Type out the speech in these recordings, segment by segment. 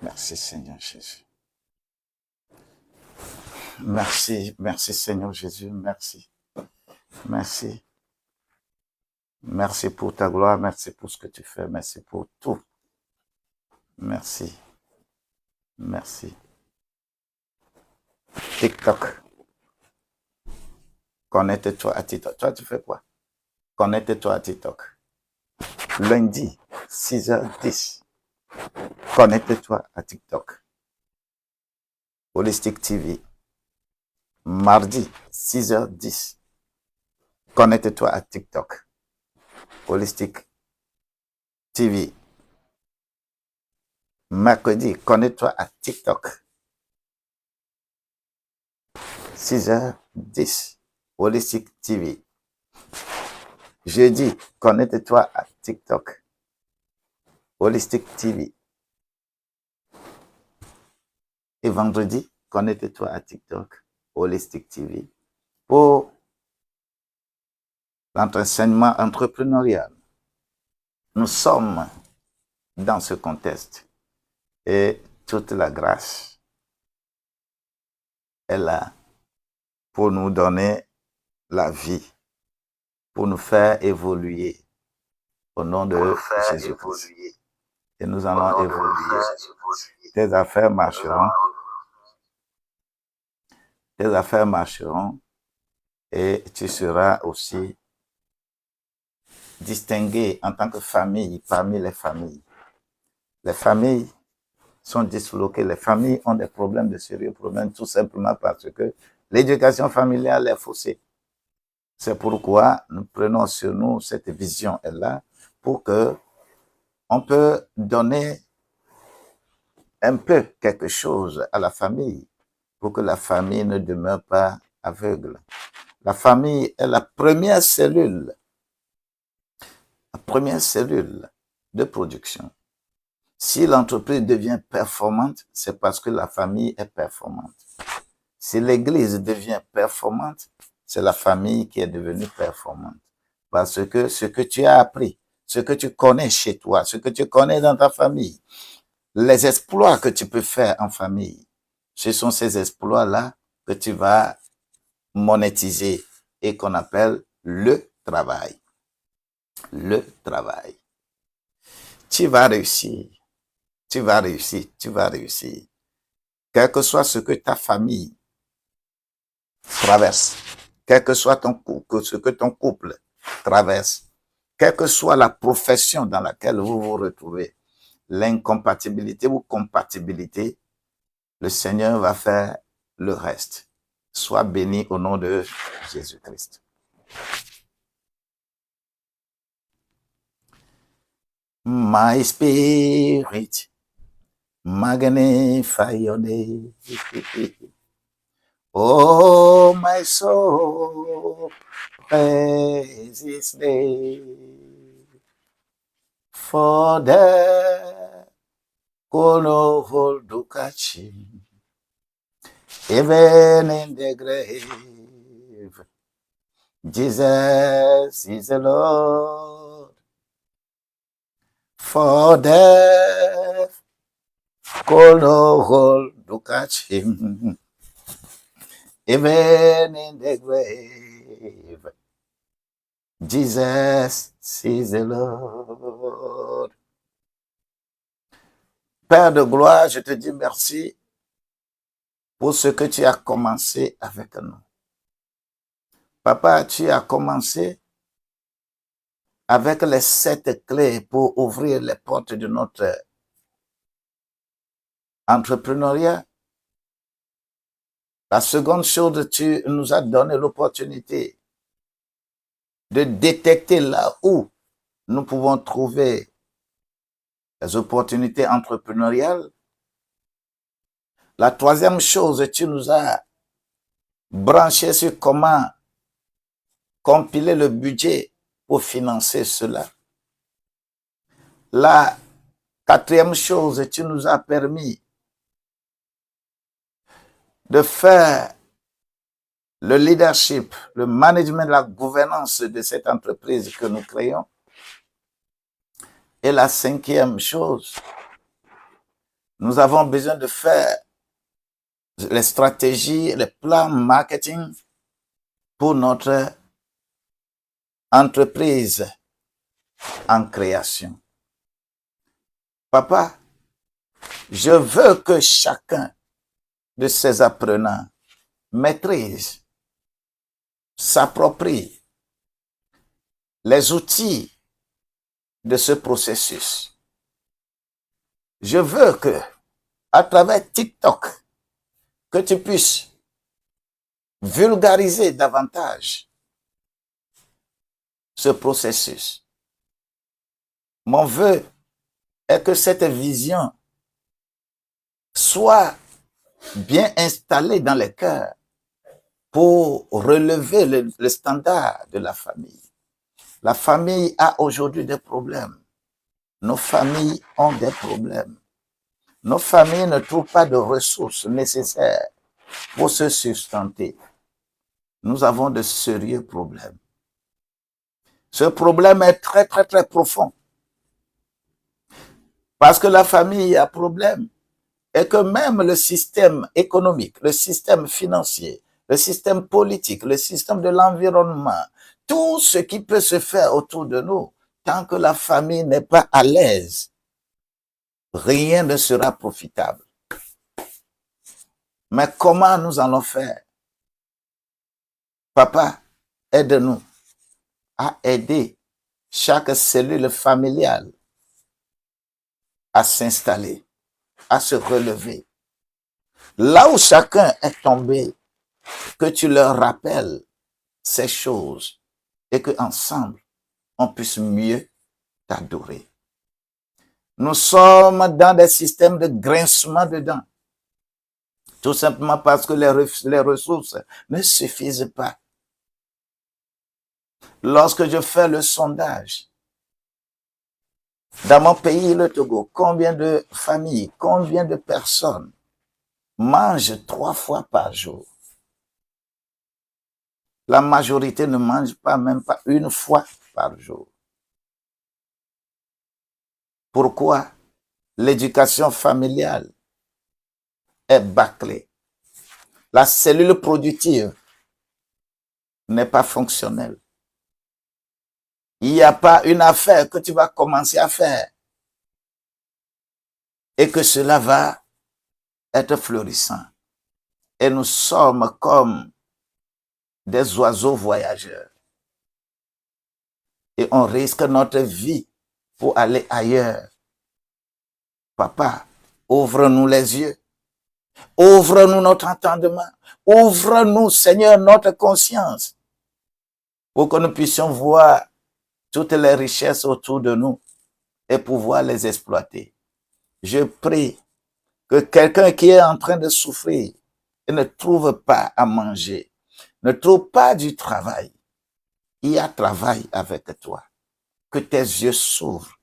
Merci Seigneur Jésus. Merci, merci Seigneur Jésus, merci. Merci. Merci pour ta gloire, merci pour ce que tu fais, merci pour tout. Merci. Merci. TikTok. Connecte-toi à TikTok. Toi, tu fais quoi? Connecte-toi à TikTok. Lundi, 6h10. Connecte-toi à TikTok. Holistic TV. Mardi, 6h10. Connecte-toi à TikTok. Holistic TV. Mercredi, connecte-toi à TikTok. 6h10. Holistic TV. Jeudi, connecte-toi à TikTok. Holistic TV. Et vendredi, connecte-toi à TikTok. Holistic TV. Pour l'enseignement entrepreneurial. Nous sommes dans ce contexte et toute la grâce est là pour nous donner la vie, pour nous faire évoluer au nom de Jésus-Christ. Et nous allons évoluer. Tes affaires marcheront. Tes affaires marcheront et tu seras aussi distingué en tant que famille parmi les familles. Les familles sont disloquées, les familles ont des problèmes, de sérieux problèmes, tout simplement parce que l'éducation familiale est faussée. C'est pourquoi nous prenons sur nous cette vision là pour que on peut donner un peu quelque chose à la famille pour que la famille ne demeure pas aveugle. La famille est la première cellule de production. Si l'entreprise devient performante, c'est parce que la famille est performante. Si l'église devient performante, c'est la famille qui est devenue performante. Parce que ce que tu as appris, ce que tu connais chez toi, ce que tu connais dans ta famille, les exploits que tu peux faire en famille, ce sont ces exploits-là que tu vas monétiser et qu'on appelle le travail. Le travail. Tu vas réussir. Tu vas réussir. Tu vas réussir. Quel que soit ce que ta famille traverse, quel que soit ce que ton couple traverse, quelle que soit la profession dans laquelle vous vous retrouvez, l'incompatibilité ou compatibilité, le Seigneur va faire le reste. Sois béni au nom de Jésus-Christ. My spirit magnify your name. Oh, my soul, praise his name. For there could no hold to catch him, even in the grave. Jesus is the Lord. For death could no hold to catch him, even in the grave. Jesus is the Lord. Père de gloire, je te dis merci pour ce que tu as commencé avec nous. Papa, tu as commencé avec les 7 clés pour ouvrir les portes de notre entrepreneuriat. La seconde chose, tu nous as donné l'opportunité de détecter là où nous pouvons trouver les opportunités entrepreneuriales. La troisième chose, tu nous as branché sur comment compiler le budget pour financer cela. La quatrième chose, tu nous as permis de faire le leadership, le management, la gouvernance de cette entreprise que nous créons. Et la cinquième chose, Nous avons besoin de faire les stratégies, les plans marketing pour notre entreprise en création. Papa, je veux que chacun de ces apprenants maîtrise, s'approprie les outils de ce processus. Je veux que, à travers TikTok, que tu puisses vulgariser davantage ce processus. Mon vœu est que cette vision soit bien installée dans les cœurs pour relever le standard de la famille. La famille a aujourd'hui des problèmes. Nos familles ont des problèmes. Nos familles ne trouvent pas de ressources nécessaires pour se sustenter. Nous avons de sérieux problèmes. Ce problème est très, très, très profond. Parce que la famille a problème et que même le système économique, le système financier, le système politique, le système de l'environnement, tout ce qui peut se faire autour de nous, tant que la famille n'est pas à l'aise, rien ne sera profitable. Mais comment nous allons faire? Papa, aide-nous à aider chaque cellule familiale à s'installer, à se relever. Là où chacun est tombé, que tu leur rappelles ces choses et qu'ensemble, on puisse mieux t'adorer. Nous sommes dans des systèmes de grincement de dents, tout simplement parce que les ressources ne suffisent pas. Lorsque je fais le sondage, dans mon pays, le Togo, combien de familles, combien de personnes mangent 3 fois par jour? La majorité ne mange pas, même pas 1 fois par jour. Pourquoi? L'éducation familiale est bâclée. La cellule productive n'est pas fonctionnelle. Il n'y a pas une affaire que tu vas commencer à faire et que cela va être florissant. Et nous sommes comme des oiseaux voyageurs. Et on risque notre vie pour aller ailleurs. Papa, ouvre-nous les yeux. Ouvre-nous notre entendement. Ouvre-nous, Seigneur, notre conscience pour que nous puissions voir toutes les richesses autour de nous et pouvoir les exploiter. Je prie que quelqu'un qui est en train de souffrir et ne trouve pas à manger, ne trouve pas du travail, il y a travail avec toi. Que tes yeux s'ouvrent.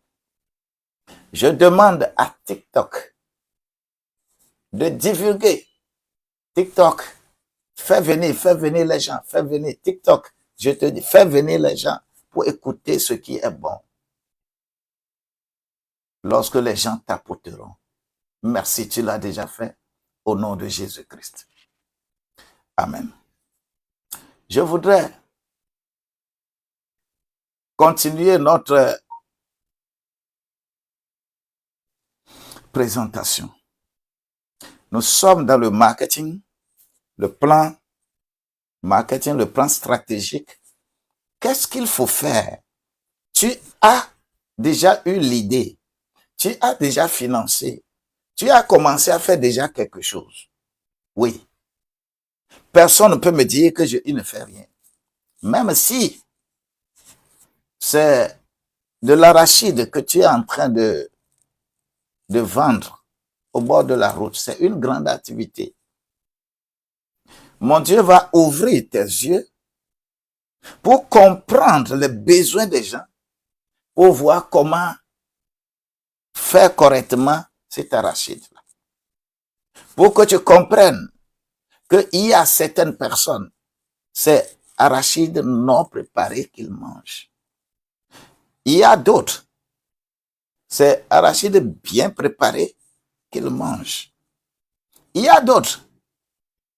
Je demande à TikTok de divulguer. TikTok, fais venir les gens, fais venir TikTok. Je te dis, fais venir les gens pour écouter ce qui est bon. Lorsque les gens tapoteront, merci, tu l'as déjà fait, au nom de Jésus-Christ. Amen. Je voudrais continuer notre présentation. Nous sommes dans le marketing, le plan marketing, le plan stratégique. Qu'est-ce qu'il faut faire? Tu as déjà eu l'idée. Tu as déjà financé. Tu as commencé à faire déjà quelque chose. Oui. Personne ne peut me dire que il ne fait rien. Même si c'est de l'arachide que tu es en train de vendre au bord de la route, c'est une grande activité. Mon Dieu va ouvrir tes yeux pour comprendre les besoins des gens, pour voir comment faire correctement cet arachide-là. Pour que tu comprennes qu'il y a certaines personnes, c'est arachide non préparé qu'ils mangent. Il y a d'autres, c'est arachide bien préparé qu'il mange. Il y a d'autres,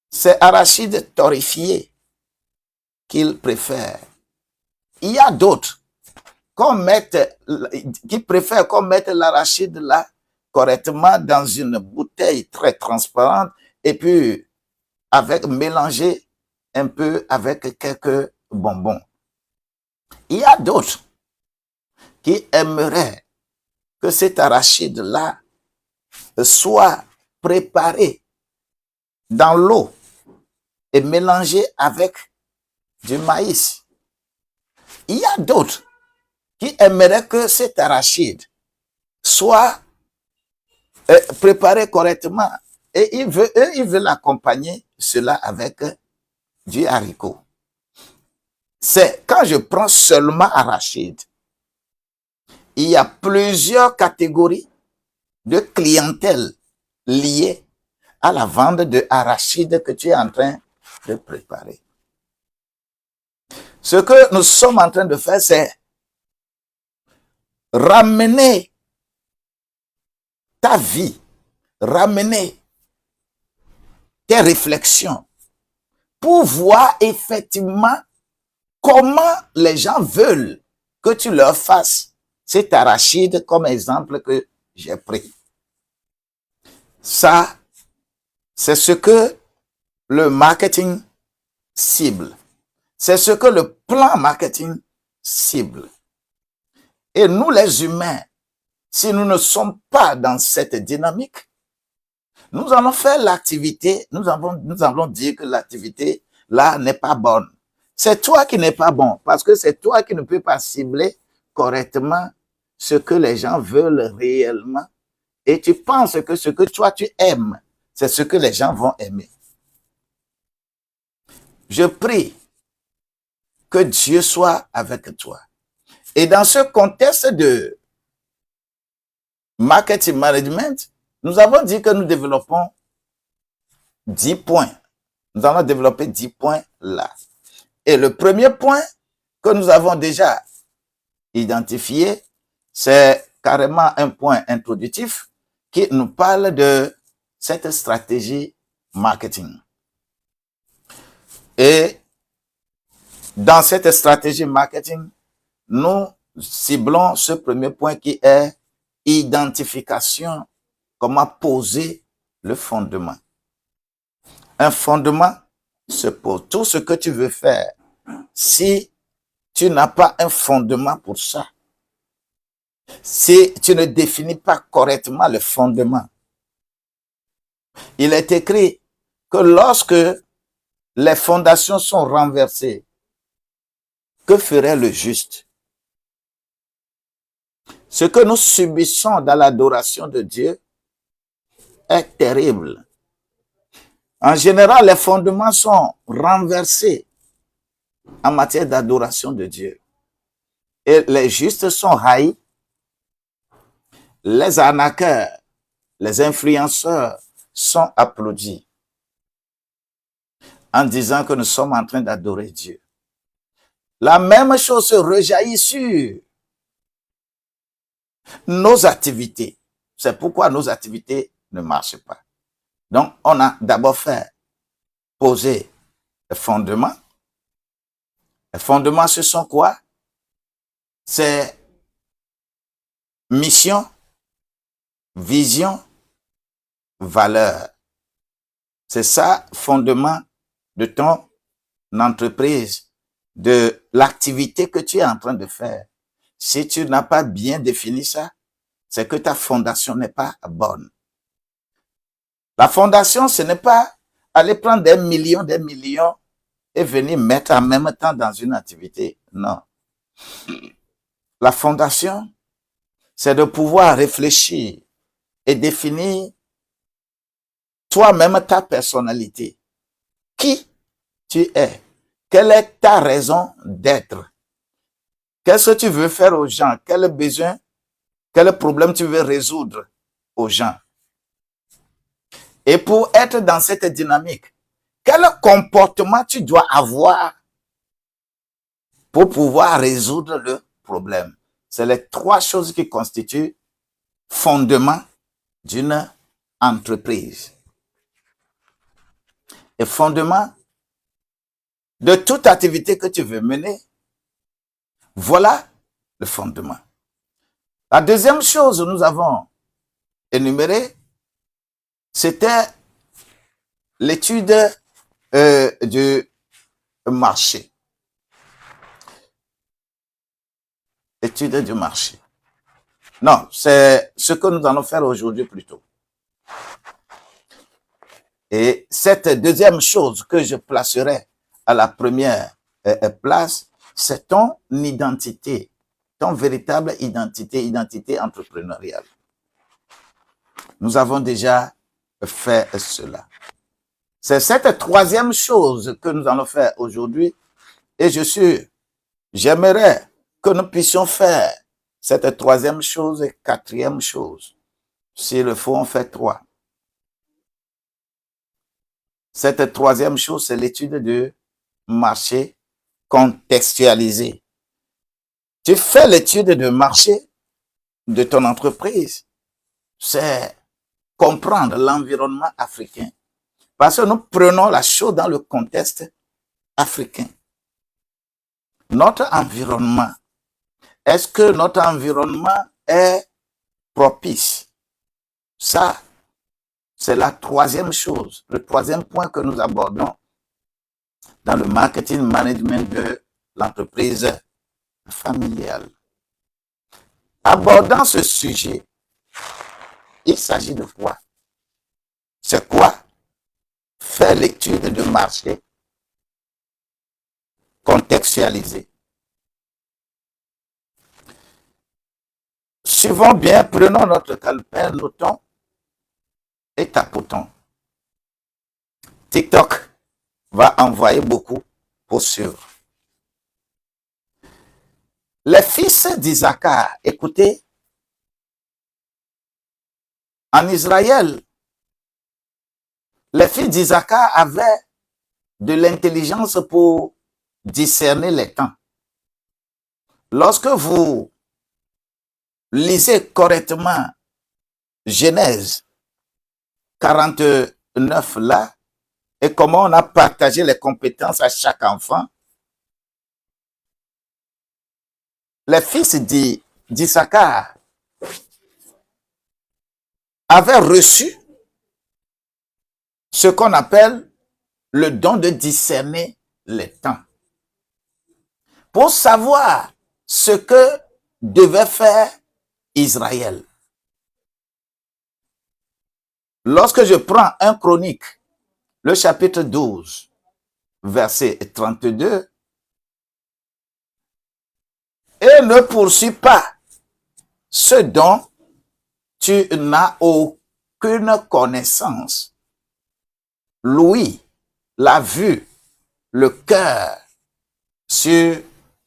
c'est arachide torréfié qu'il préfère. Il y a d'autres qui préfèrent qu'on mette l'arachide là correctement dans une bouteille très transparente et puis mélanger un peu avec quelques bonbons. Il y a d'autres qui aimeraient que cet arachide-là soit préparé dans l'eau et mélangé avec du maïs. Il y a d'autres qui aimeraient que cet arachide soit préparé correctement et ils veulent accompagner cela avec du haricot. C'est quand je prends seulement arachide, il y a plusieurs catégories de clientèle liées à la vente de arachide que tu es en train de préparer. Ce que nous sommes en train de faire, c'est ramener ta vie, ramener tes réflexions pour voir effectivement comment les gens veulent que tu leur fasses cet arachide comme exemple que j'ai pris. Ça, c'est ce que le marketing cible. C'est ce que le plan marketing cible. Et nous, les humains, si nous ne sommes pas dans cette dynamique, nous allons faire l'activité, nous allons dire que l'activité là n'est pas bonne. C'est toi qui n'es pas bon, parce que c'est toi qui ne peux pas cibler correctement ce que les gens veulent réellement. Et tu penses que ce que toi tu aimes, c'est ce que les gens vont aimer. Je prie que Dieu soit avec toi. Et dans ce contexte de marketing management, nous avons dit que nous développons 10 points. Nous allons développer 10 points là. Et le premier point que nous avons déjà identifié, c'est carrément un point introductif qui nous parle de cette stratégie marketing. Et dans cette stratégie marketing, nous ciblons ce premier point qui est identification, comment poser le fondement. Un fondement se pose. Tout ce que tu veux faire, si tu n'as pas un fondement pour ça, si tu ne définis pas correctement le fondement, il est écrit que lorsque les fondations sont renversées, que ferait le juste? Ce que nous subissons dans l'adoration de Dieu est terrible. En général, les fondements sont renversés en matière d'adoration de Dieu. Et les justes sont haïs. Les arnaqueurs, les influenceurs sont applaudis en disant que nous sommes en train d'adorer Dieu. La même chose se rejaillit sur nos activités. C'est pourquoi nos activités ne marchent pas. Donc, on a d'abord fait poser le fondement. Les fondements, ce sont quoi? C'est mission, vision, valeur. C'est ça, fondement de ton entreprise, de l'activité que tu es en train de faire. Si tu n'as pas bien défini ça, c'est que ta fondation n'est pas bonne. La fondation, ce n'est pas aller prendre des millions et venir mettre en même temps dans une activité. Non. La fondation, c'est de pouvoir réfléchir et définir toi-même ta personnalité. Qui tu es? Quelle est ta raison d'être? Qu'est-ce que tu veux faire aux gens? Quel besoin, quel problème tu veux résoudre aux gens? Et pour être dans cette dynamique, quel comportement tu dois avoir pour pouvoir résoudre le problème? C'est les trois choses qui constituent fondement d'une entreprise. Et fondement de toute activité que tu veux mener, voilà le fondement. La deuxième chose que nous avons énumérée, c'était l'étude du marché. Étude du marché. Non, c'est ce que nous allons faire aujourd'hui plutôt. Et cette deuxième chose que je placerai à la première place, c'est ton identité, ton véritable identité entrepreneuriale. Nous avons déjà fait cela. C'est cette troisième chose que nous allons faire aujourd'hui et j'aimerais que nous puissions faire cette troisième chose et quatrième chose. S'il le faut, on fait 3. Cette troisième chose, c'est l'étude du marché contextualisé. Tu fais l'étude de marché de ton entreprise. C'est comprendre l'environnement africain. Parce que nous prenons la chose dans le contexte africain. Notre environnement, est-ce que notre environnement est propice? Ça, c'est la troisième chose, le troisième point que nous abordons dans le marketing management de l'entreprise familiale. Abordant ce sujet, il s'agit de quoi? C'est quoi? Faire l'étude de marché contextualisée. Suivons bien, prenons notre calepin, notons et tapotons. TikTok va envoyer beaucoup pour suivre. Les fils d'Isaacar, écoutez, en Israël, les fils d'Isaacar avaient de l'intelligence pour discerner les temps. Lorsque vous lisez correctement Genèse 49 là, et comment on a partagé les compétences à chaque enfant, les fils d'Isaacar avaient reçu ce qu'on appelle le don de discerner les temps. Pour savoir ce que devait faire Israël. Lorsque je prends 1 Chronique, le chapitre 12, verset 32, et ne poursuis pas ce dont tu n'as aucune connaissance. L'ouïe, la vue, le cœur, sur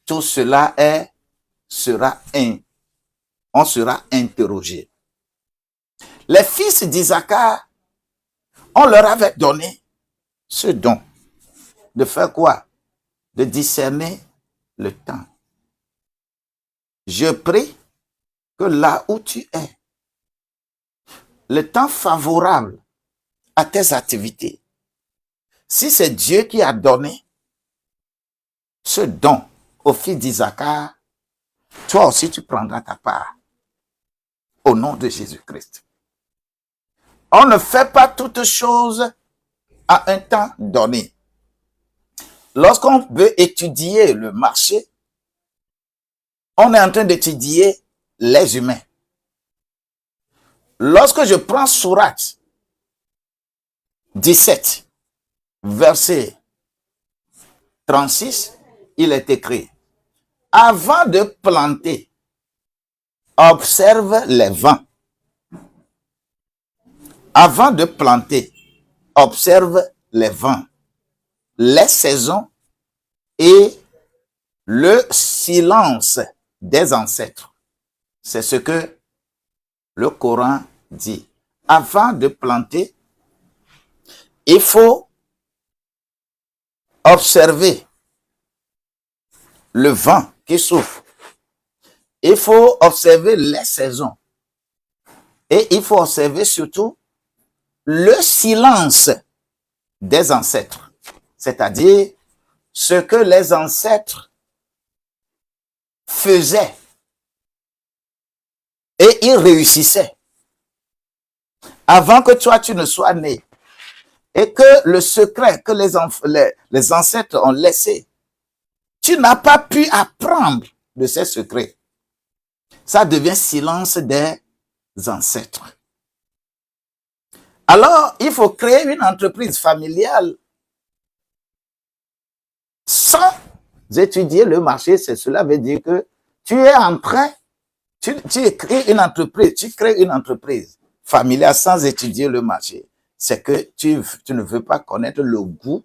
tout cela on sera interrogé. Les fils d'Isaacar, on leur avait donné ce don de faire quoi? De discerner le temps. Je prie que là où tu es, le temps favorable à tes activités, si c'est Dieu qui a donné ce don au fils d'Isaacar, toi aussi tu prendras ta part au nom de Jésus-Christ. On ne fait pas toutes choses à un temps donné. Lorsqu'on veut étudier le marché, on est en train d'étudier les humains. Lorsque je prends Sourate 17, verset 36, il est écrit: avant de planter, observe les vents. Avant de planter, observe les vents, les saisons et le silence des ancêtres. C'est ce que le Coran dit. Avant de planter, il faut observer le vent qui souffle. Il faut observer les saisons. Et il faut observer surtout le silence des ancêtres, c'est-à-dire ce que les ancêtres faisaient et ils réussissaient avant que toi tu ne sois né, et que le secret que les ancêtres ont laissé, tu n'as pas pu apprendre de ces secrets. Ça devient silence des ancêtres. Alors, il faut créer une entreprise familiale sans étudier le marché. Cela veut dire que tu es en train, tu crées une entreprise familiale sans étudier le marché. C'est que tu ne veux pas connaître le goût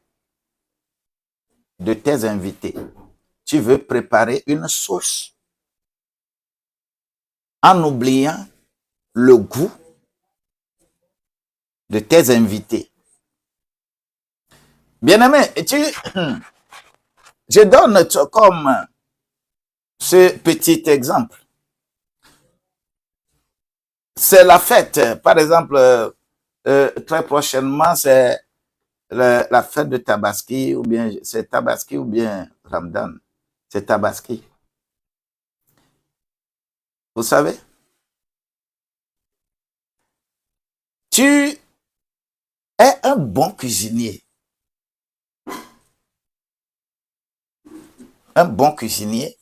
de tes invités. Tu veux préparer une sauce en oubliant le goût de tes invités. Bien-aimé, je donne comme ce petit exemple. C'est la fête, par exemple, très prochainement, c'est la fête de Tabaski, ou bien c'est Tabaski ou bien Ramadan. C'est Tabaski. Vous savez? Tu es un bon cuisinier. Un bon cuisinier.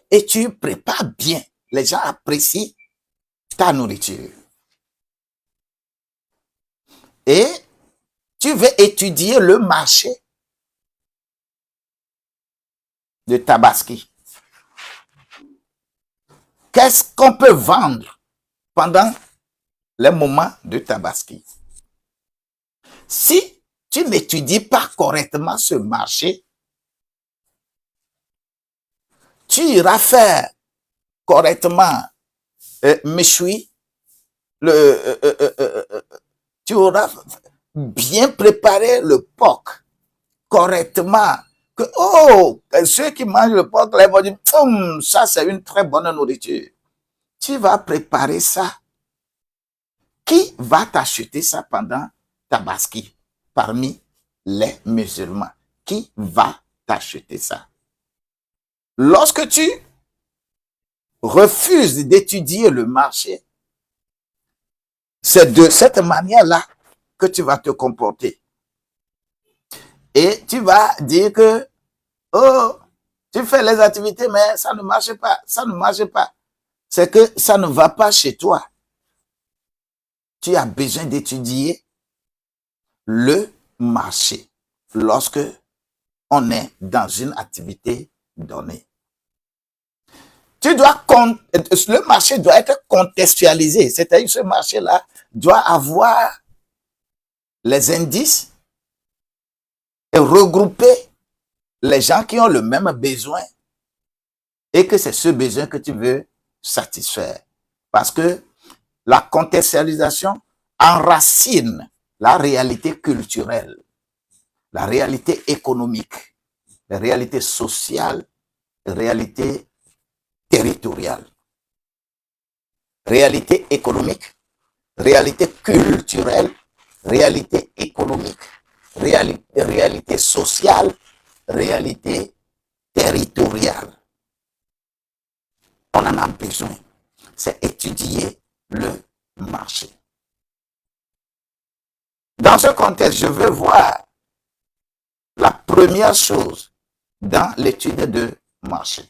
Et tu prépares bien. Les gens apprécient ta nourriture. Et tu veux étudier le marché de Tabaski. Qu'est-ce qu'on peut vendre pendant les moments de Tabaski? Si tu n'étudies pas correctement ce marché, tu iras faire correctement méchoui, tu auras bien préparé le porc correctement. Que, oh, ceux qui mangent le porc, là, ils vont dire, ça c'est une très bonne nourriture. Tu vas préparer ça. Qui va t'acheter ça pendant Tabaski parmi les musulmans? Qui va t'acheter ça? Lorsque tu refuses d'étudier le marché, c'est de cette manière-là que tu vas te comporter. Et tu vas dire que, oh, tu fais les activités, mais ça ne marche pas, ça ne marche pas. C'est que ça ne va pas chez toi. Tu as besoin d'étudier le marché lorsque on est dans une activité donnée. Le marché doit être contextualisé, c'est-à-dire que ce marché-là doit avoir les indices et regrouper les gens qui ont le même besoin et que c'est ce besoin que tu veux satisfaire. Parce que la contextualisation enracine la réalité culturelle, la réalité économique, la réalité sociale, la réalité territoriale. Réalité économique, réalité culturelle, réalité économique, réalité sociale, réalité territoriale. On en a besoin. C'est étudier le marché. Dans ce contexte, je veux voir la première chose dans l'étude de marché.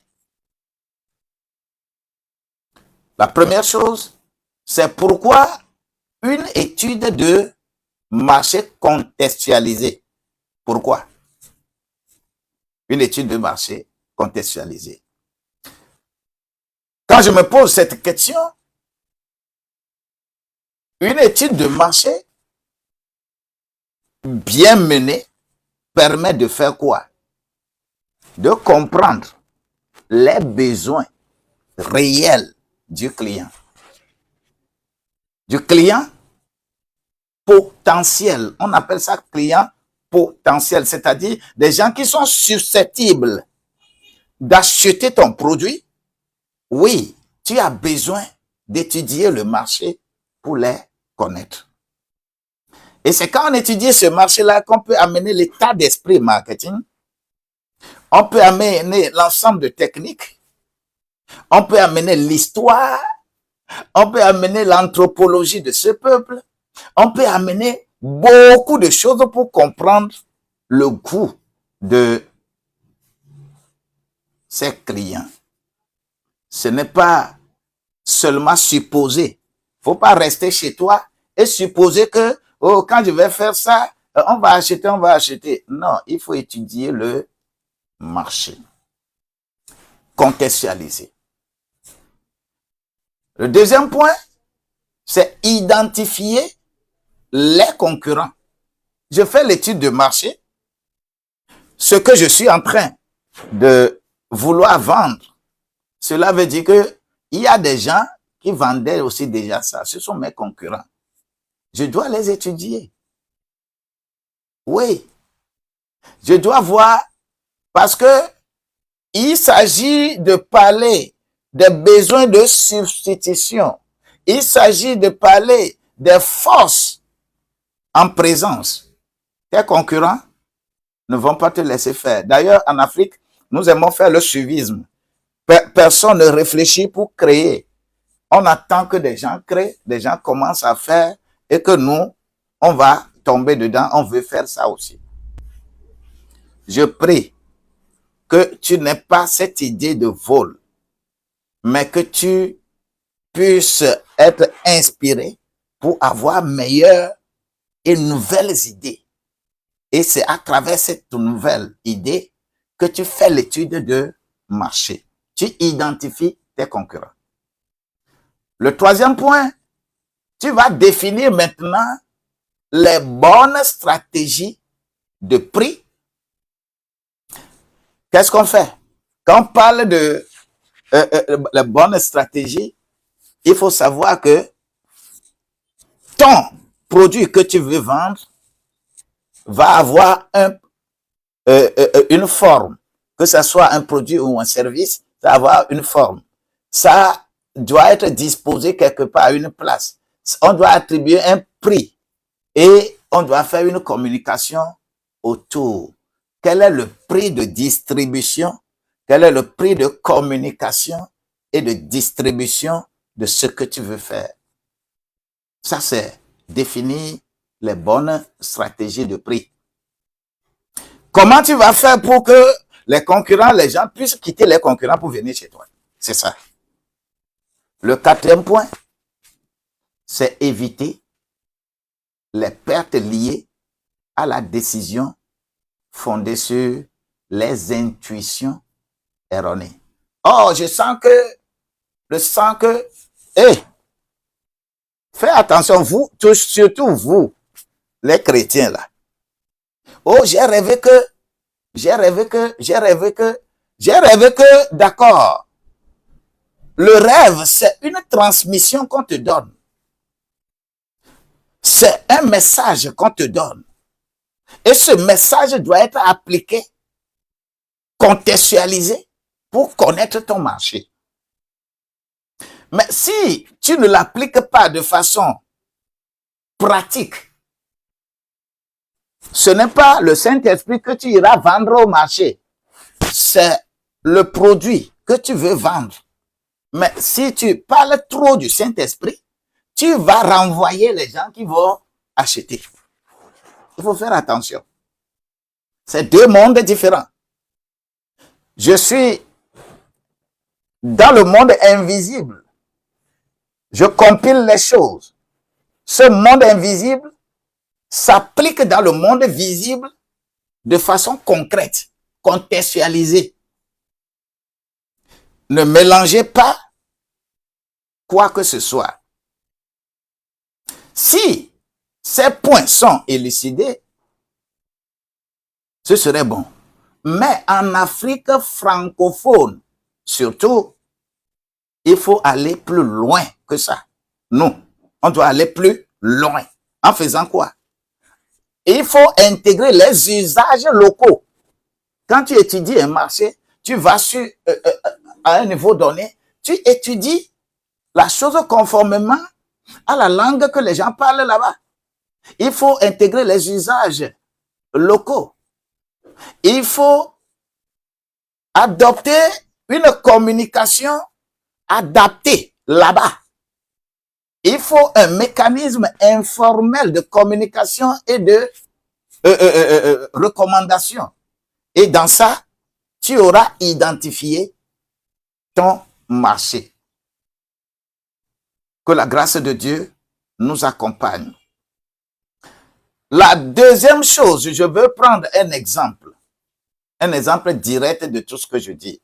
La première chose, c'est pourquoi une étude de marché contextualisée. Pourquoi? Une étude de marché contextualisée. Quand je me pose cette question, une étude de marché bien menée permet de faire quoi? De comprendre les besoins réels du client. Du client potentiel. On appelle ça client potentiel, c'est-à-dire des gens qui sont susceptibles d'acheter ton produit. Oui, tu as besoin d'étudier le marché pour les connaître. Et c'est quand on étudie ce marché-là qu'on peut amener l'état d'esprit marketing. On peut amener l'ensemble de techniques. On peut amener l'histoire. On peut amener l'anthropologie de ce peuple. On peut amener beaucoup de choses pour comprendre le goût de ses clients. Ce n'est pas seulement supposer. Faut pas rester chez toi et supposer que, oh, quand je vais faire ça, on va acheter, on va acheter. Non, il faut étudier le marché. Contextualiser. Le deuxième point, c'est identifier les concurrents. Je fais l'étude de marché. Ce que je suis en train de vouloir vendre, cela veut dire que il y a des gens qui vendaient aussi déjà ça. Ce sont mes concurrents. Je dois les étudier. Oui. Je dois voir parce que il s'agit de parler des besoins de substitution. Il s'agit de parler des forces en présence. Tes concurrents ne vont pas te laisser faire. D'ailleurs, en Afrique, nous aimons faire le suivisme. Personne ne réfléchit pour créer. On attend que des gens créent, des gens commencent à faire et que nous, on va tomber dedans, on veut faire ça aussi. Je prie que tu n'aies pas cette idée de vol, mais que tu puisses être inspiré pour avoir meilleures et nouvelles idées. Et c'est à travers cette nouvelle idée que tu fais l'étude de marché. Tu identifies tes concurrents. Le troisième point, tu vas définir maintenant les bonnes stratégies de prix. Qu'est-ce qu'on fait? Quand on parle de la bonne stratégie, il faut savoir que ton produit que tu veux vendre va avoir une forme, que ce soit un produit ou un service, ça va avoir une forme. Ça doit être disposé quelque part à une place. On doit attribuer un prix et on doit faire une communication autour. Quel est le prix de distribution? Quel est le prix de communication et de distribution de ce que tu veux faire? Ça, c'est définir les bonnes stratégies de prix. Comment tu vas faire pour que les concurrents, les gens puissent quitter les concurrents pour venir chez toi? C'est ça. Le quatrième point, c'est éviter les pertes liées à la décision fondée sur les intuitions erronées. Oh, je sens que, fais attention, vous, surtout vous, les chrétiens là. Oh, j'ai rêvé que, d'accord. Le rêve, c'est une transmission qu'on te donne. C'est un message qu'on te donne. Et ce message doit être appliqué, contextualisé pour connaître ton marché. Mais si tu ne l'appliques pas de façon pratique, ce n'est pas le Saint-Esprit que tu iras vendre au marché. C'est le produit que tu veux vendre. Mais si tu parles trop du Saint-Esprit, tu vas renvoyer les gens qui vont acheter. Il faut faire attention. C'est deux mondes différents. Je suis dans le monde invisible. Je compile les choses. Ce monde invisible s'applique dans le monde visible de façon concrète, contextualisée. Ne mélangez pas quoi que ce soit. Si ces points sont élucidés, ce serait bon. Mais en Afrique francophone, surtout, il faut aller plus loin que ça. Nous, on doit aller plus loin. En faisant quoi? Il faut intégrer les usages locaux. Quand tu étudies un marché, tu vas à un niveau donné, tu étudies la chose conformément à la langue que les gens parlent là-bas. Il faut intégrer les usages locaux. Il faut adopter une communication adaptée là-bas. Il faut un mécanisme informel de communication et de recommandation. Et dans ça, tu auras identifié ton marché. Que la grâce de Dieu nous accompagne. La deuxième chose, je veux prendre un exemple direct de tout ce que je dis.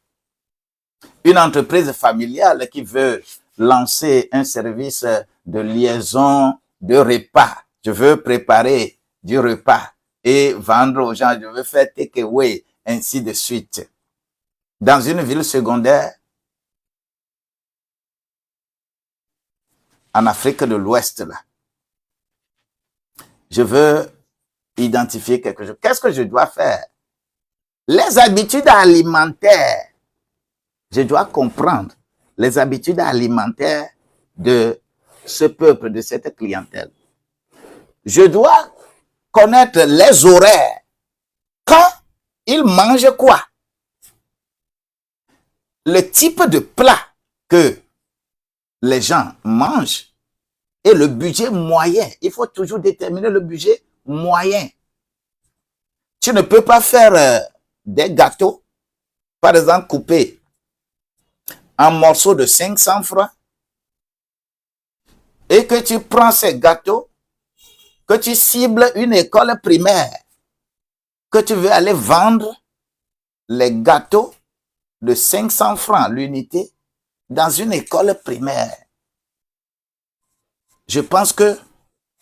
Une entreprise familiale qui veut lancer un service de liaison de repas. Je veux préparer du repas et vendre aux gens. Je veux faire takeaway, ainsi de suite. Dans une ville secondaire, en Afrique de l'Ouest, là, je veux identifier quelque chose. Qu'est-ce que je dois faire? Les habitudes alimentaires. Je dois comprendre les habitudes alimentaires de ce peuple, de cette clientèle. Je dois connaître les horaires. Quand ils mangent quoi? Le type de plat que les gens mangent et le budget moyen. Il faut toujours déterminer le budget moyen. Tu ne peux pas faire des gâteaux, par exemple coupés en morceaux de 500 francs et que tu prends ces gâteaux, que tu cibles une école primaire, que tu veux aller vendre les gâteaux de 500 francs l'unité dans une école primaire. Je pense que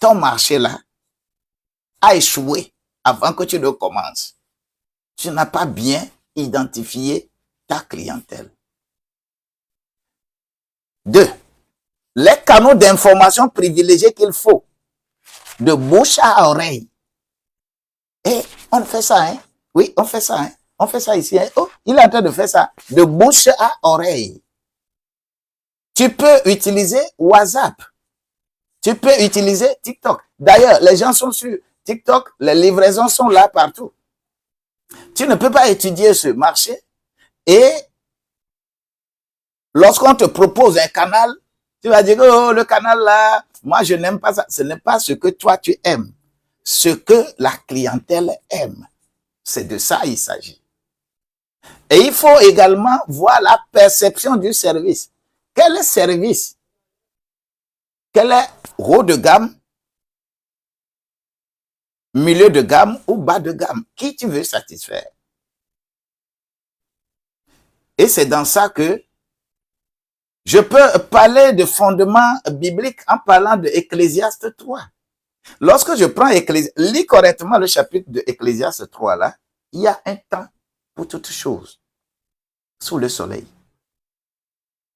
ton marché là a échoué avant que tu ne commences. Tu n'as pas bien identifié ta clientèle. 2. Les canaux d'information privilégiés qu'il faut, de bouche à oreille. Et on fait ça, hein? Oui, on fait ça, hein? On fait ça ici, hein? Oh, il est en train de faire ça, de bouche à oreille. Tu peux utiliser WhatsApp. Tu peux utiliser TikTok. D'ailleurs, les gens sont sur TikTok, les livraisons sont là partout. Tu ne peux pas étudier ce marché et lorsqu'on te propose un canal, tu vas dire, oh, le canal là, moi je n'aime pas ça. Ce n'est pas ce que toi tu aimes. Ce que la clientèle aime. C'est de ça il s'agit. Et il faut également voir la perception du service. Quel service? Quel est haut de gamme, milieu de gamme ou bas de gamme? Qui tu veux satisfaire? Et c'est dans ça que je peux parler de fondements bibliques en parlant de Ecclésiaste 3. Lorsque je prends Ecclésiaste, lis correctement le chapitre de Ecclésiaste 3 là, il y a un temps pour toutes choses sous le soleil.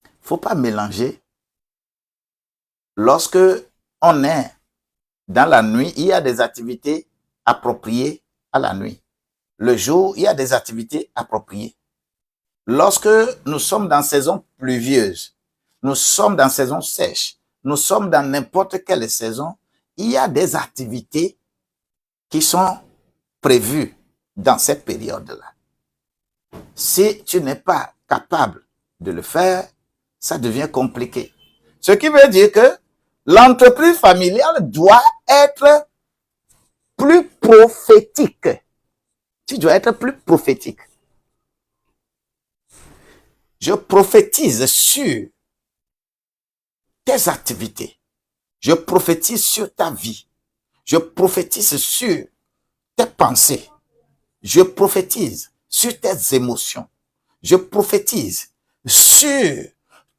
Il ne faut pas mélanger. Lorsque on est dans la nuit, il y a des activités appropriées à la nuit. Le jour, il y a des activités appropriées. Lorsque nous sommes dans saison pluvieuse, nous sommes dans saison sèche, nous sommes dans n'importe quelle saison, il y a des activités qui sont prévues dans cette période-là. Si tu n'es pas capable de le faire, ça devient compliqué. Ce qui veut dire que l'entreprise familiale doit être plus prophétique. Tu dois être plus prophétique. Je prophétise sur tes activités. Je prophétise sur ta vie. Je prophétise sur tes pensées. Je prophétise sur tes émotions. Je prophétise sur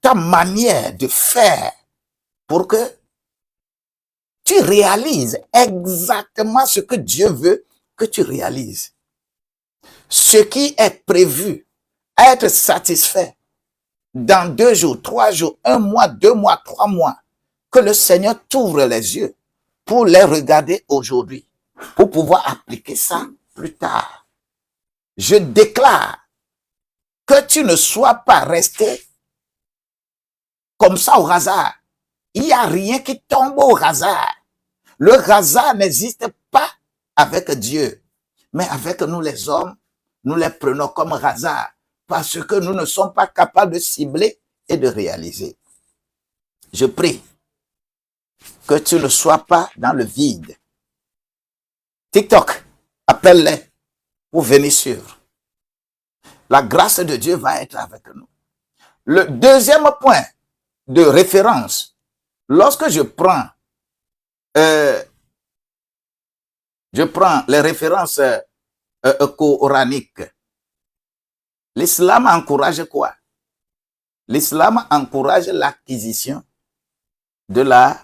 ta manière de faire pour que tu réalises exactement ce que Dieu veut que tu réalises. Ce qui est prévu, être satisfait dans 2 jours, 3 jours, 1 mois, 2 mois, 3 mois, que le Seigneur t'ouvre les yeux pour les regarder aujourd'hui, pour pouvoir appliquer ça plus tard. Je déclare que tu ne sois pas resté comme ça au hasard. Il n'y a rien qui tombe au hasard. Le hasard n'existe pas avec Dieu, mais avec nous les hommes, nous les prenons comme hasard parce que nous ne sommes pas capables de cibler et de réaliser. Je prie que tu ne sois pas dans le vide. TikTok, appelle-les pour venir suivre. La grâce de Dieu va être avec nous. Le deuxième point de référence, lorsque je prends les références coraniques, l'islam encourage quoi? L'islam encourage l'acquisition de la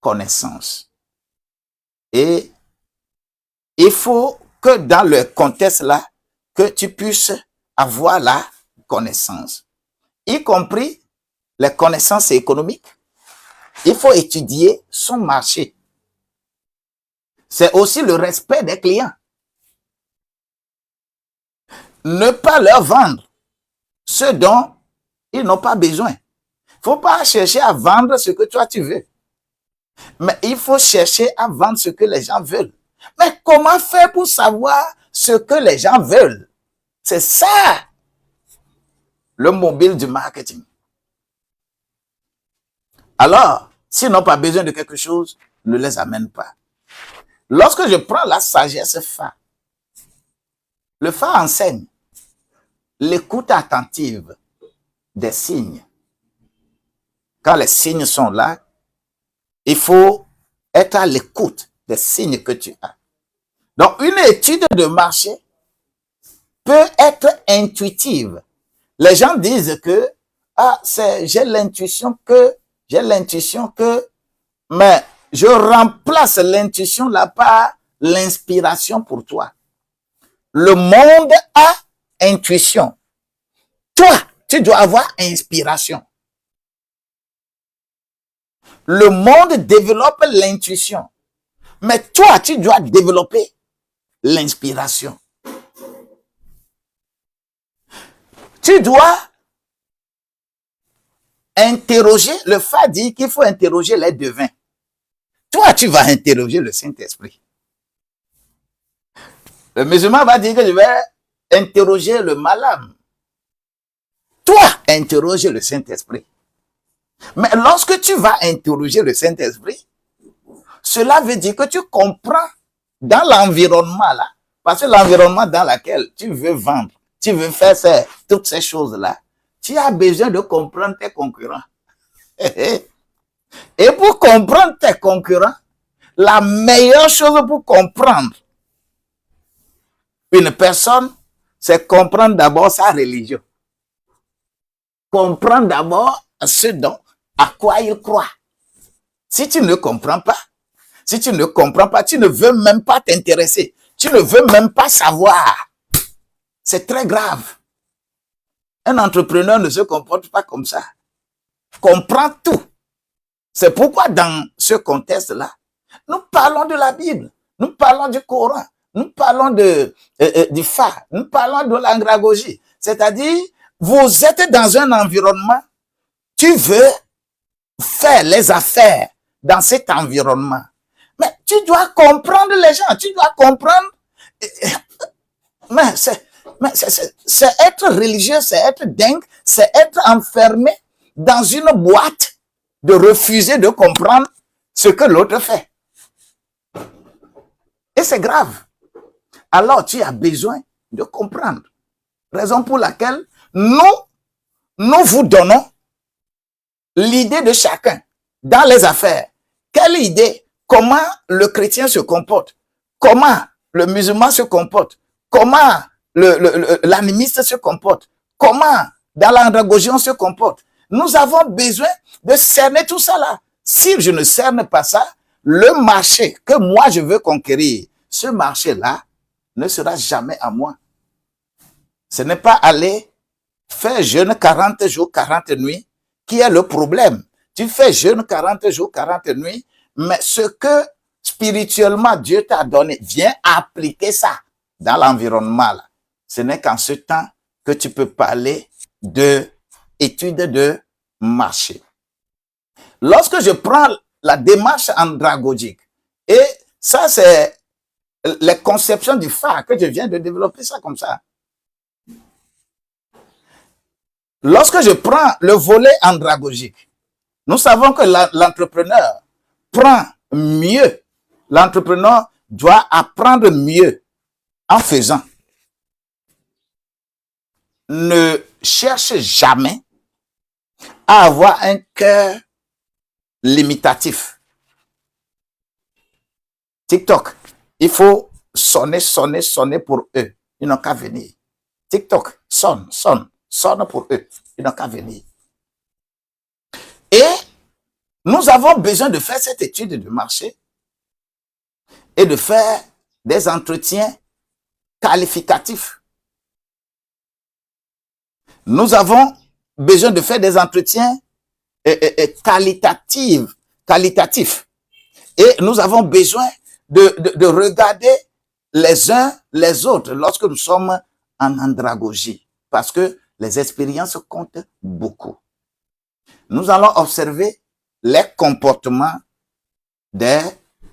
connaissance. Et il faut que dans le contexte là, que tu puisses avoir la connaissance, y compris les connaissances économiques. Il faut étudier son marché. C'est aussi le respect des clients. Ne pas leur vendre ce dont ils n'ont pas besoin. Il ne faut pas chercher à vendre ce que toi tu veux. Mais il faut chercher à vendre ce que les gens veulent. Mais comment faire pour savoir ce que les gens veulent? C'est ça, le mobile du marketing. Alors, s'ils n'ont pas besoin de quelque chose, ne les amène pas. Lorsque je prends la sagesse Fa, le Fa enseigne l'écoute attentive des signes. Quand les signes sont là, il faut être à l'écoute des signes que tu as. Donc, une étude de marché peut être intuitive. Les gens disent que j'ai l'intuition que, mais je remplace l'intuition là par l'inspiration pour toi. Le monde a intuition. Toi, tu dois avoir inspiration. Le monde développe l'intuition. Mais toi, tu dois développer l'inspiration. Tu dois interroger, le Fa dit qu'il faut interroger les devins. Toi, tu vas interroger le Saint-Esprit. Le musulman va dire que je vais interroger le malade. Toi, interroge le Saint-Esprit. Mais lorsque tu vas interroger le Saint-Esprit, cela veut dire que tu comprends dans l'environnement là, parce que l'environnement dans lequel tu veux vendre, tu veux faire toutes ces choses-là, tu as besoin de comprendre tes concurrents. Et pour comprendre tes concurrents, la meilleure chose pour comprendre une personne, c'est comprendre d'abord sa religion. Comprendre d'abord ce dont, à quoi il croit. Si tu ne comprends pas, tu ne veux même pas t'intéresser. Tu ne veux même pas savoir. C'est très grave. Un entrepreneur ne se comporte pas comme ça. Comprend tout. C'est pourquoi dans ce contexte-là, nous parlons de la Bible, nous parlons du Coran, nous parlons du Fa, nous parlons de l'andragogie. C'est-à-dire, vous êtes dans un environnement, tu veux faire les affaires dans cet environnement. Mais tu dois comprendre les gens, tu dois comprendre. Mais c'est être religieux, c'est être dingue, c'est être enfermé dans une boîte de refuser de comprendre ce que l'autre fait. Et c'est grave. Alors tu as besoin de comprendre. Raison pour laquelle nous vous donnons l'idée de chacun dans les affaires. Quelle idée? Comment le chrétien se comporte? Comment le musulman se comporte? Comment l'animiste se comporte? Comment dans l'andragogie on se comporte? Nous avons besoin de cerner tout ça là. Si je ne cerne pas ça, le marché que moi je veux conquérir, ce marché-là ne sera jamais à moi. Ce n'est pas aller faire jeûne 40 jours, 40 nuits qui est le problème. Tu fais jeûne 40 jours, 40 nuits, mais ce que spirituellement Dieu t'a donné, viens appliquer ça dans l'environnement là. Ce n'est qu'en ce temps que tu peux parler de étude de marché. Lorsque je prends la démarche andragogique, Et ça, c'est les conceptions du phare que je viens de développer ça comme ça. Lorsque je prends le volet andragogique, nous savons que l'entrepreneur prend mieux. L'entrepreneur doit apprendre mieux en faisant. Ne cherche jamais à avoir un cœur limitatif. TikTok, il faut sonner pour eux. Ils n'ont qu'à venir. TikTok, sonne pour eux. Ils n'ont qu'à venir. Et nous avons besoin de faire cette étude de marché et de faire des entretiens qualificatifs. Nous avons besoin de faire des entretiens qualitatifs. Et nous avons besoin de regarder les uns les autres lorsque nous sommes en andragogie, parce que les expériences comptent beaucoup. Nous allons observer les comportements des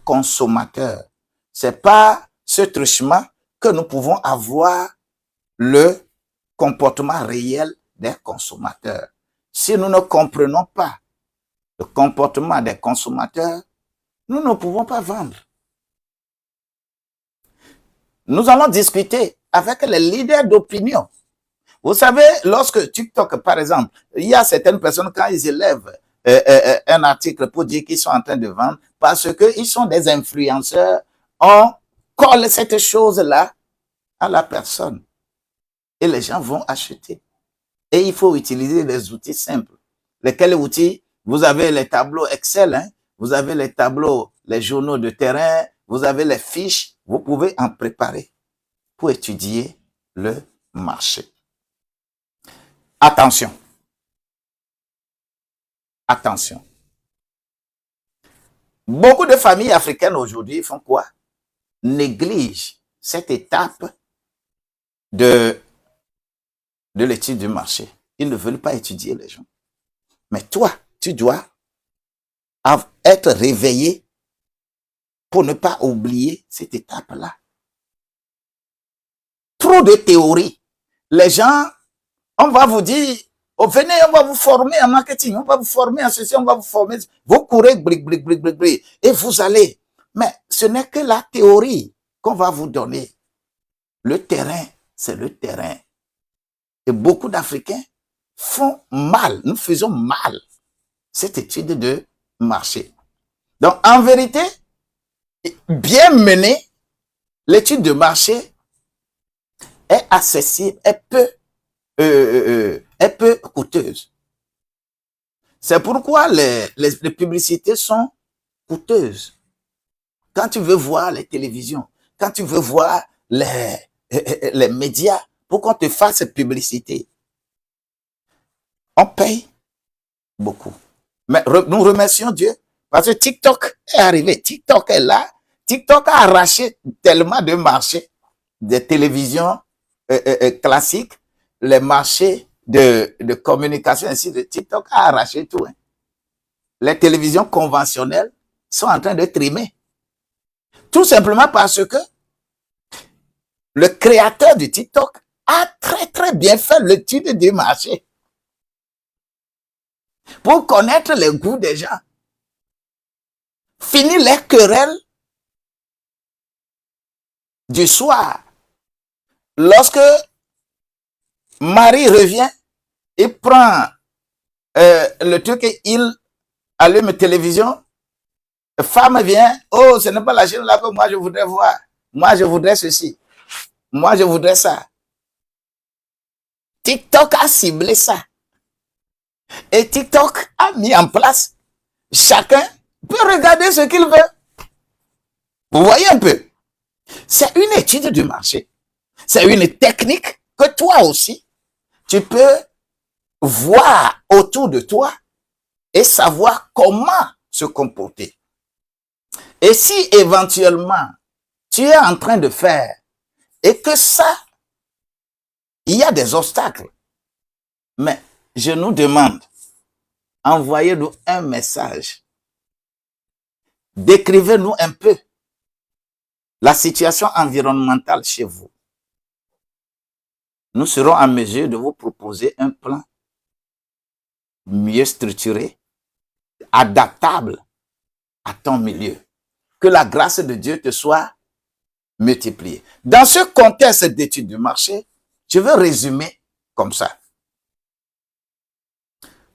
consommateurs. C'est par ce truchement que nous pouvons avoir le comportement réel des consommateurs. Si nous ne comprenons pas le comportement des consommateurs, nous ne pouvons pas vendre. Nous allons discuter avec les leaders d'opinion. Vous savez, lorsque TikTok, par exemple, il y a certaines personnes, quand ils élèvent un article pour dire qu'ils sont en train de vendre, parce qu'ils sont des influenceurs, on colle cette chose-là à la personne. Et les gens vont acheter. Et il faut utiliser des outils simples. Lesquels outils? Vous avez les tableaux Excel, hein? Vous avez les tableaux, les journaux de terrain, vous avez les fiches. Vous pouvez en préparer pour étudier le marché. Attention. Attention. Beaucoup de familles africaines aujourd'hui font quoi? Négligent cette étape de l'étude du marché. Ils ne veulent pas étudier les gens. Mais toi, tu dois être réveillé pour ne pas oublier cette étape-là. Trop de théories. Les gens, on va vous dire, oh, venez, on va vous former en marketing, on va vous former en ceci, on va vous former. Vous courez, et vous allez. Mais ce n'est que la théorie qu'on va vous donner. Le terrain, c'est le terrain. Et beaucoup d'Africains font mal, nous faisons mal cette étude de marché. Donc, en vérité, bien menée, l'étude de marché est accessible, est peu coûteuse. C'est pourquoi les publicités sont coûteuses. Quand tu veux voir les télévisions, quand tu veux voir les médias, pour qu'on te fasse publicité, on paye beaucoup. Mais nous remercions Dieu parce que TikTok est arrivé. TikTok est là. TikTok a arraché tellement de marchés, des télévisions classiques, les marchés de communication ainsi de TikTok a arraché tout. Hein. Les télévisions conventionnelles sont en train de trimer. Tout simplement parce que le créateur du TikTok a très bien fait l'étude du marché pour connaître les goûts des gens. Fini les querelles du soir. Lorsque Marie revient, il prend le truc et il allume la télévision. La femme vient, oh, ce n'est pas la chaîne là que moi je voudrais voir. Moi je voudrais ceci. Moi je voudrais ça. TikTok a ciblé ça. Et TikTok a mis en place, chacun peut regarder ce qu'il veut. Vous voyez un peu? C'est une étude du marché. C'est une technique que toi aussi, tu peux voir autour de toi et savoir comment se comporter. Et si éventuellement, tu es en train de faire et que ça, il y a des obstacles, mais je nous demande, envoyez-nous un message. Décrivez-nous un peu la situation environnementale chez vous. Nous serons en mesure de vous proposer un plan mieux structuré, adaptable à ton milieu. Que la grâce de Dieu te soit multipliée. Dans ce contexte d'étude du marché, je veux résumer comme ça.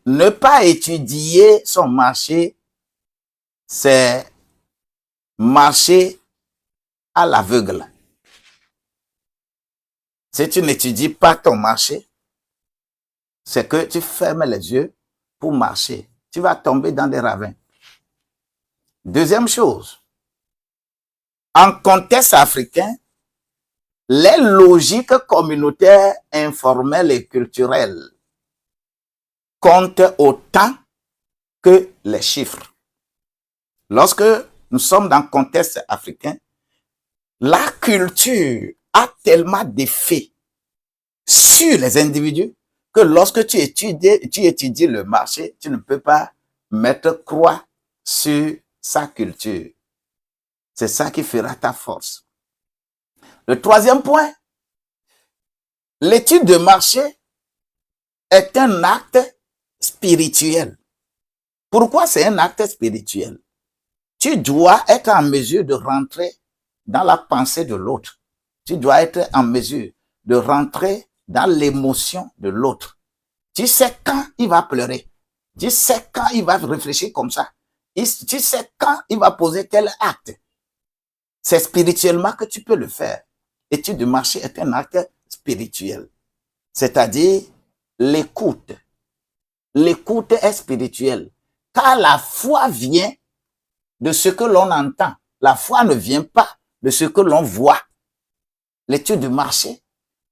Ne pas étudier son marché, c'est marcher à l'aveugle. Si tu n'étudies pas ton marché, c'est que tu fermes les yeux pour marcher. Tu vas tomber dans des ravins. Deuxième chose, en contexte africain, les logiques communautaires, informelles et culturelles comptent autant que les chiffres. Lorsque nous sommes dans le contexte africain, la culture a tellement d'effets sur les individus que lorsque tu étudies le marché, tu ne peux pas mettre croix sur sa culture. C'est ça qui fera ta force. Le troisième point, l'étude de marché est un acte spirituel. Pourquoi c'est un acte spirituel? Tu dois être en mesure de rentrer dans la pensée de l'autre. Tu dois être en mesure de rentrer dans l'émotion de l'autre. Tu sais quand il va pleurer. Tu sais quand il va réfléchir comme ça. Tu sais quand il va poser tel acte. C'est spirituellement que tu peux le faire. L'étude de marché est un acte spirituel. C'est-à-dire l'écoute. L'écoute est spirituelle. Car la foi vient de ce que l'on entend. La foi ne vient pas de ce que l'on voit. L'étude de marché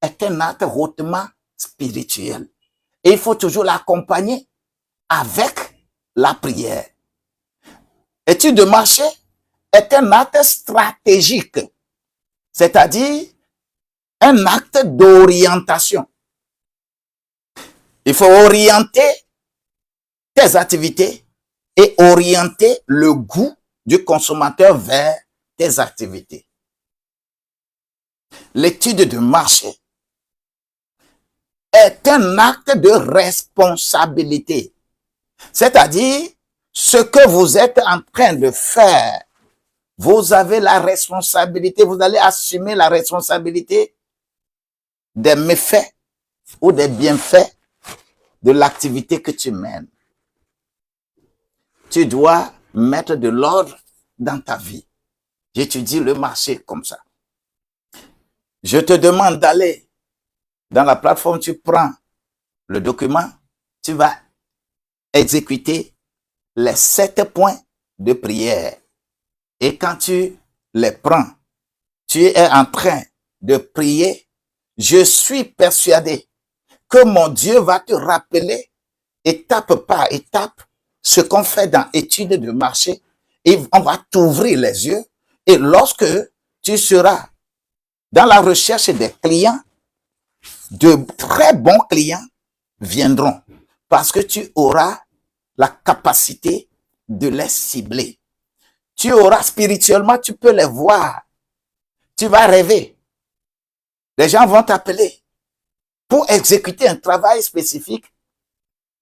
est un acte hautement spirituel. Et il faut toujours l'accompagner avec la prière. L'étude de marché est un acte stratégique, c'est-à-dire un acte d'orientation. Il faut orienter tes activités et orienter le goût du consommateur vers tes activités. L'étude de marché est un acte de responsabilité. C'est-à-dire, ce que vous êtes en train de faire, vous avez la responsabilité, vous allez assumer la responsabilité des méfaits ou des bienfaits de l'activité que tu mènes. Tu dois mettre de l'ordre dans ta vie. J'étudie le marché comme ça. Je te demande d'aller dans la plateforme, tu prends le document, tu vas exécuter les 7 points de prière. Et quand tu les prends, tu es en train de prier. Je suis persuadé que mon Dieu va te rappeler étape par étape ce qu'on fait dans l'étude de marché. Et on va t'ouvrir les yeux. Et lorsque tu seras dans la recherche des clients, de très bons clients viendront parce que tu auras la capacité de les cibler. Tu auras spirituellement, tu peux les voir. Tu vas rêver. Les gens vont t'appeler pour exécuter un travail spécifique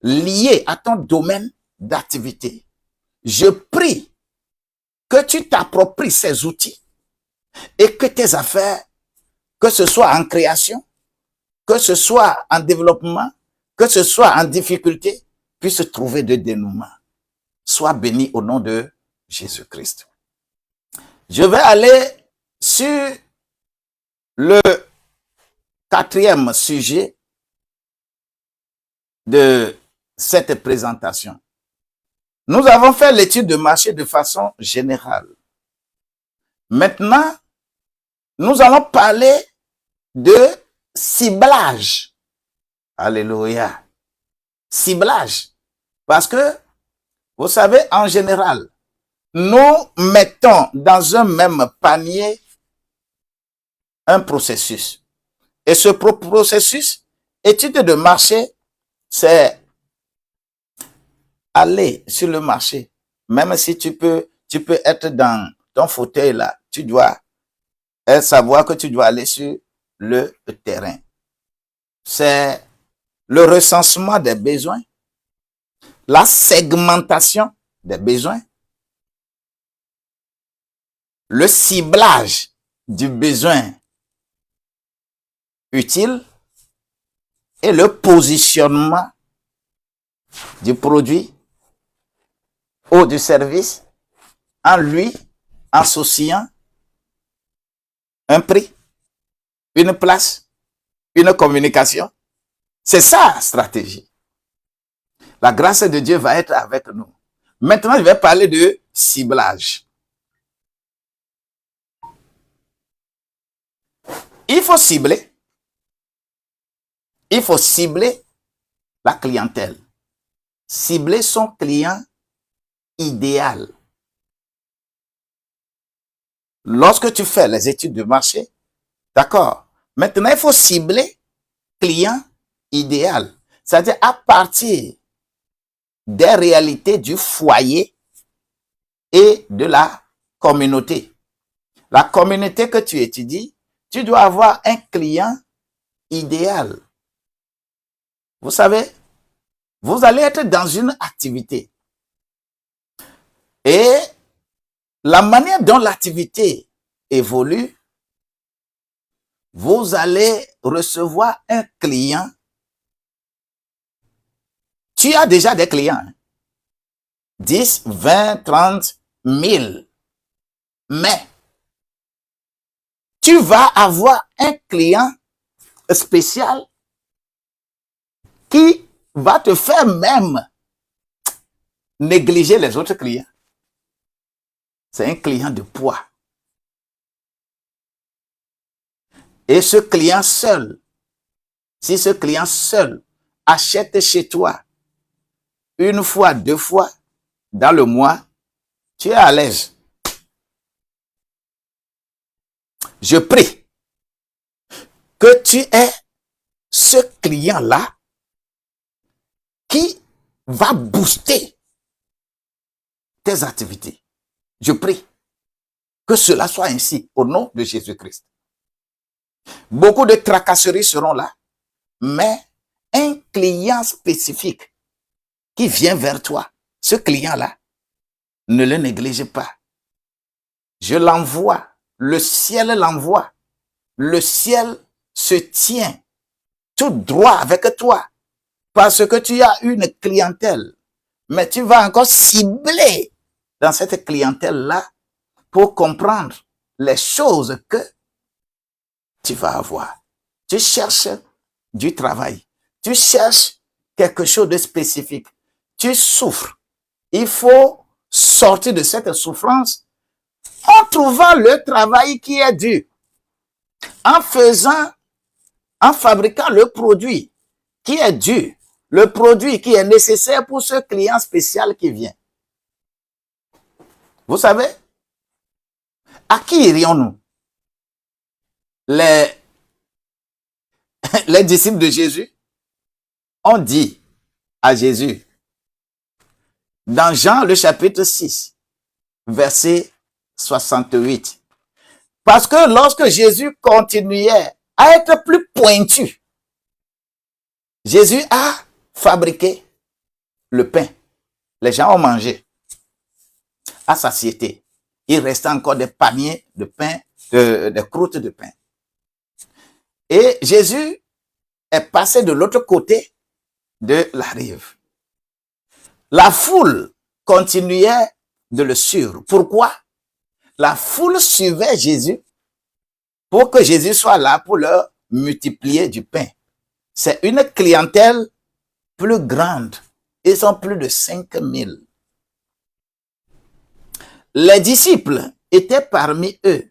lié à ton domaine d'activité. Je prie que tu t'appropries ces outils et que tes affaires, que ce soit en création, que ce soit en développement, que ce soit en difficulté, puissent trouver de dénouement. Sois béni au nom de Jésus-Christ. Je vais aller sur le 4e sujet de cette présentation. Nous avons fait l'étude de marché de façon générale. Maintenant, nous allons parler de ciblage. Alléluia. Ciblage. Parce que, vous savez, en général, nous mettons dans un même panier un processus. Et ce processus, étude de marché, c'est aller sur le marché. Même si tu tu peux être dans ton fauteuil là. Tu dois savoir que tu dois aller sur le terrain. C'est le recensement des besoins, la segmentation des besoins, le ciblage du besoin utile et le positionnement du produit ou du service en lui associant un prix, une place, une communication. C'est ça la stratégie. La grâce de Dieu va être avec nous. Maintenant, je vais parler de ciblage. Il faut cibler la clientèle. Cibler son client idéal. Lorsque tu fais les études de marché, d'accord. Maintenant, il faut cibler client idéal. C'est-à-dire à partir des réalités du foyer et de la communauté. La communauté que tu étudies, tu dois avoir un client idéal. Vous savez, vous allez être dans une activité. Et la manière dont l'activité évolue, vous allez recevoir un client. Tu as déjà des clients. 10, 20, 30, 1000. Mais tu vas avoir un client spécial qui va te faire même négliger les autres clients. C'est un client de poids. Et ce client seul, si ce client seul achète chez toi une fois, 2 fois dans le mois, tu es à l'aise. Je prie que tu aies ce client-là qui va booster tes activités. Je prie que cela soit ainsi au nom de Jésus-Christ. Beaucoup de tracasseries seront là, mais un client spécifique qui vient vers toi, ce client-là, ne le néglige pas. Je l'envoie, le ciel l'envoie, le ciel se tient tout droit avec toi parce que tu as une clientèle, mais tu vas encore cibler dans cette clientèle-là pour comprendre les choses que tu vas avoir. Tu cherches du travail, tu cherches quelque chose de spécifique, tu souffres. Il faut sortir de cette souffrance en trouvant le travail qui est dû, en fabriquant le produit qui est dû, le produit qui est nécessaire pour ce client spécial qui vient. Vous savez, à qui irions-nous? Les disciples de Jésus ont dit à Jésus, dans Jean le chapitre 6, verset 68, parce que lorsque Jésus continuait à être plus pointu, Jésus a fabriqué le pain. Les gens ont mangé à satiété. Il restait encore des paniers de pain, des croûtes de pain. Et Jésus est passé de l'autre côté de la rive. La foule continuait de le suivre. Pourquoi? La foule suivait Jésus pour que Jésus soit là pour leur multiplier du pain. C'est une clientèle plus grande. Ils sont plus de 5000. Les disciples étaient parmi eux.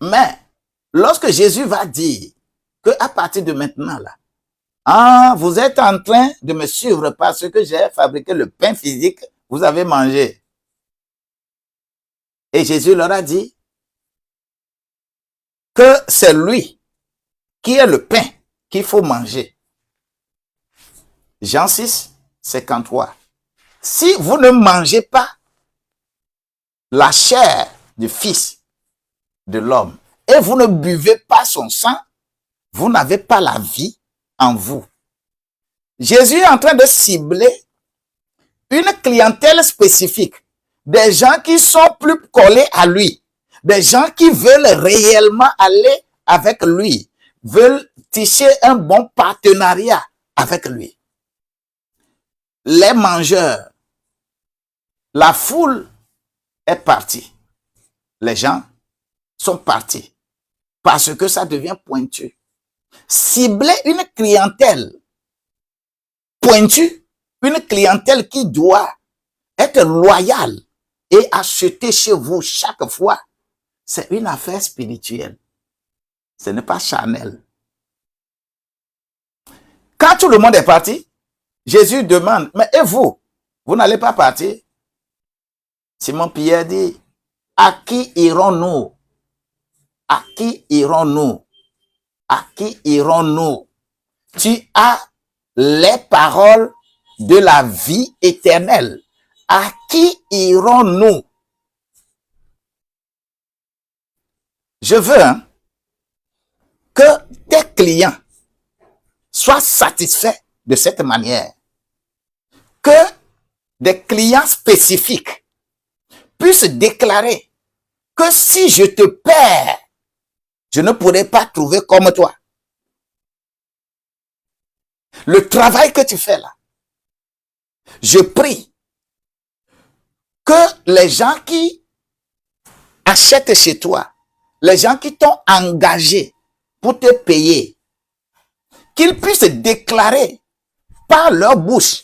Mais lorsque Jésus va dire qu'à partir de maintenant, là, vous êtes en train de me suivre parce que j'ai fabriqué le pain physique, vous avez mangé. Et Jésus leur a dit que c'est lui qui est le pain qu'il faut manger. Jean 6, 53. Si vous ne mangez pas la chair du Fils de l'homme, et vous ne buvez pas son sang, vous n'avez pas la vie en vous. Jésus est en train de cibler une clientèle spécifique, des gens qui sont plus collés à lui, des gens qui veulent réellement aller avec lui, veulent tisser un bon partenariat avec lui. Les mangeurs, la foule est partie. Les gens sont partis parce que ça devient pointu. Cibler une clientèle pointue, une clientèle qui doit être loyale et acheter chez vous chaque fois, c'est une affaire spirituelle. Ce n'est pas charnel. Quand tout le monde est parti, Jésus demande, mais et vous? Vous n'allez pas partir? Simon-Pierre dit, à qui irons-nous? À qui irons-nous? À qui irons-nous? Tu as les paroles de la vie éternelle. À qui irons-nous? Je veux que tes clients soient satisfaits de cette manière. Que des clients spécifiques puissent déclarer que si je te perds, je ne pourrai pas trouver comme toi. Le travail que tu fais là, je prie que les gens qui achètent chez toi, les gens qui t'ont engagé pour te payer, qu'ils puissent déclarer par leur bouche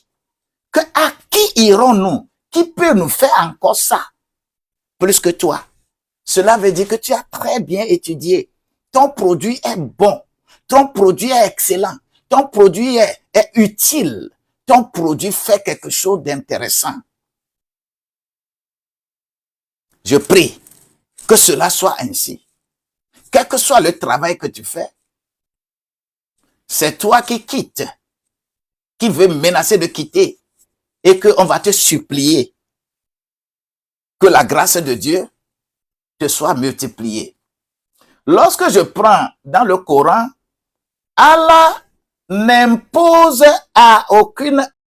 que à qui irons-nous? Qui peut nous faire encore ça plus que toi? Cela veut dire que tu as très bien étudié. Ton produit est bon. Ton produit est excellent. Ton produit est utile. Ton produit fait quelque chose d'intéressant. Je prie que cela soit ainsi. Quel que soit le travail que tu fais, c'est toi qui quittes, qui veux menacer de quitter et qu'on va te supplier que la grâce de Dieu te soit multipliée. Lorsque je prends dans le Coran, Allah n'impose à aucune